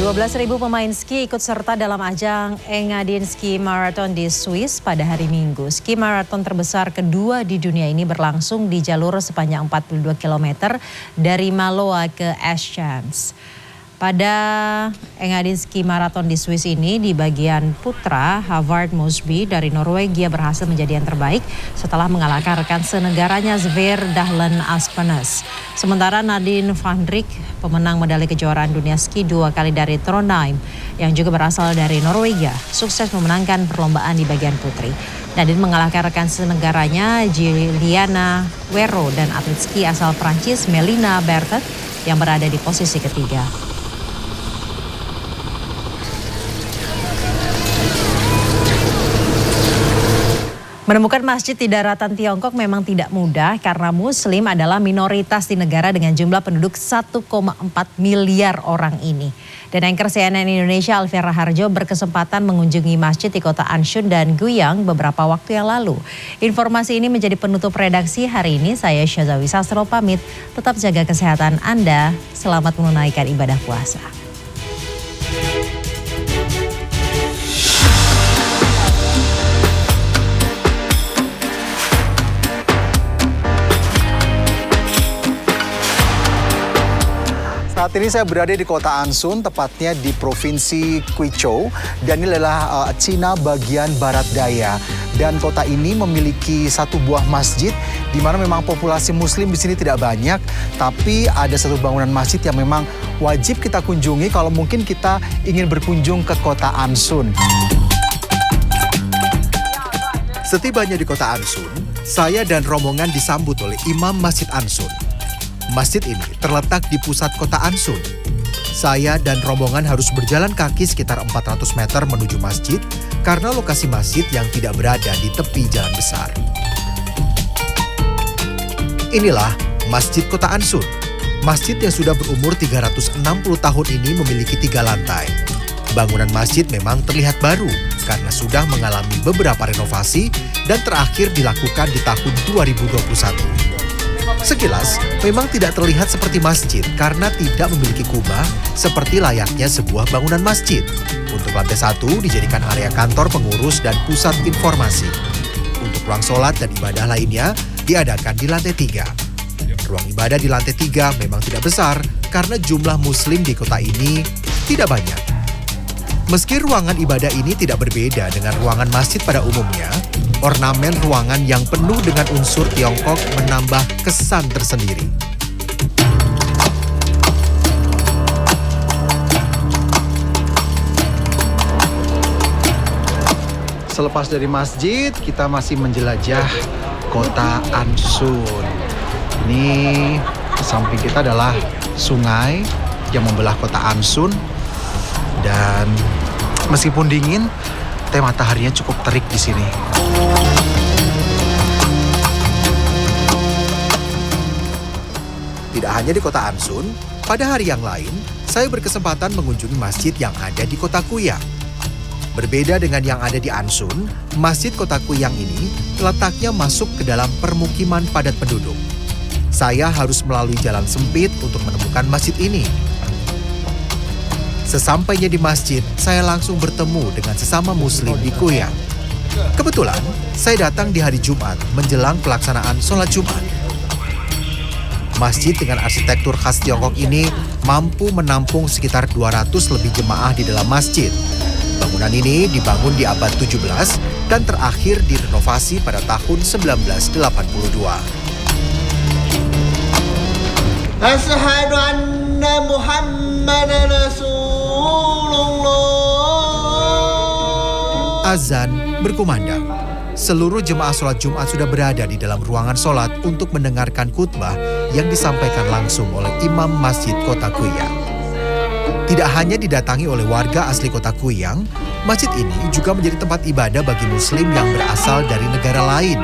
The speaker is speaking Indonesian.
12.000 pemain ski ikut serta dalam ajang Engadin Ski Marathon di Swiss pada hari Minggu. Ski marathon terbesar kedua di dunia ini berlangsung di jalur sepanjang 42 km dari Maloa ke Eschans. Pada Engadin Ski Marathon di Swiss ini, di bagian putra, Havard Mosby dari Norwegia berhasil menjadi yang terbaik setelah mengalahkan rekan senegaranya Sver Dahlen Aspenes. Sementara Nadine van Dijk, pemenang medali kejuaraan dunia ski 2 kali dari Trondheim, yang juga berasal dari Norwegia, sukses memenangkan perlombaan di bagian putri. Nadine mengalahkan rekan senegaranya Giliana Wero dan atlet ski asal Prancis Melina Bertet yang berada di posisi ketiga. Menemukan masjid di daratan Tiongkok memang tidak mudah karena Muslim adalah minoritas di negara dengan jumlah penduduk 1,4 miliar orang ini. Dan anchor CNN Indonesia Alfian Raharjo berkesempatan mengunjungi masjid di kota Anshun dan Guiyang beberapa waktu yang lalu. Informasi ini menjadi penutup redaksi hari ini. Saya Syazawi Sastro pamit, tetap jaga kesehatan Anda, selamat menunaikan ibadah puasa. Saat ini saya berada di kota Anshun, tepatnya di provinsi Guizhou, dan ini adalah Cina bagian barat daya. Dan kota ini memiliki satu buah masjid, di mana memang populasi Muslim di sini tidak banyak, tapi ada satu bangunan masjid yang memang wajib kita kunjungi kalau mungkin kita ingin berkunjung ke kota Anshun. Setibanya di kota Anshun, saya dan rombongan disambut oleh Imam Masjid Anshun. Masjid ini terletak di pusat kota Anshun. Saya dan rombongan harus berjalan kaki sekitar 400 meter menuju masjid karena lokasi masjid yang tidak berada di tepi jalan besar. Inilah Masjid Kota Anshun. Masjid yang sudah berumur 360 tahun ini memiliki 3 lantai. Bangunan masjid memang terlihat baru karena sudah mengalami beberapa renovasi dan terakhir dilakukan di tahun 2021. Sekilas, memang tidak terlihat seperti masjid karena tidak memiliki kubah seperti layaknya sebuah bangunan masjid. Untuk lantai 1 dijadikan area kantor pengurus dan pusat informasi. Untuk ruang sholat dan ibadah lainnya diadakan di lantai 3. Ruang ibadah di lantai 3 memang tidak besar karena jumlah muslim di kota ini tidak banyak. Meski ruangan ibadah ini tidak berbeda dengan ruangan masjid pada umumnya, ornamen ruangan yang penuh dengan unsur Tiongkok menambah kesan tersendiri. Selepas dari masjid, kita masih menjelajah kota Anshun. Ini samping kita adalah sungai yang membelah kota Anshun. Dan meskipun dingin, mataharinya cukup terik di sini. Tidak hanya di kota Anshun, pada hari yang lain, saya berkesempatan mengunjungi masjid yang ada di kota Guiyang. Berbeda dengan yang ada di Anshun, masjid kota Guiyang ini letaknya masuk ke dalam permukiman padat penduduk. Saya harus melalui jalan sempit untuk menemukan masjid ini. Sesampainya di masjid, saya langsung bertemu dengan sesama muslim di Guiyang. Kebetulan, saya datang di hari Jumat menjelang pelaksanaan sholat Jumat. Masjid dengan arsitektur khas Tiongkok ini mampu menampung sekitar 200 lebih jemaah di dalam masjid. Bangunan ini dibangun di abad 17 dan terakhir direnovasi pada tahun 1982. Asyhadu anna Muhammadan Rasulullah. Azan berkumandang. Seluruh jemaah sholat Jumat sudah berada di dalam ruangan sholat untuk mendengarkan khutbah yang disampaikan langsung oleh Imam Masjid Kota Guiyang. Tidak hanya didatangi oleh warga asli kota Guiyang, masjid ini juga menjadi tempat ibadah bagi muslim yang berasal dari negara lain.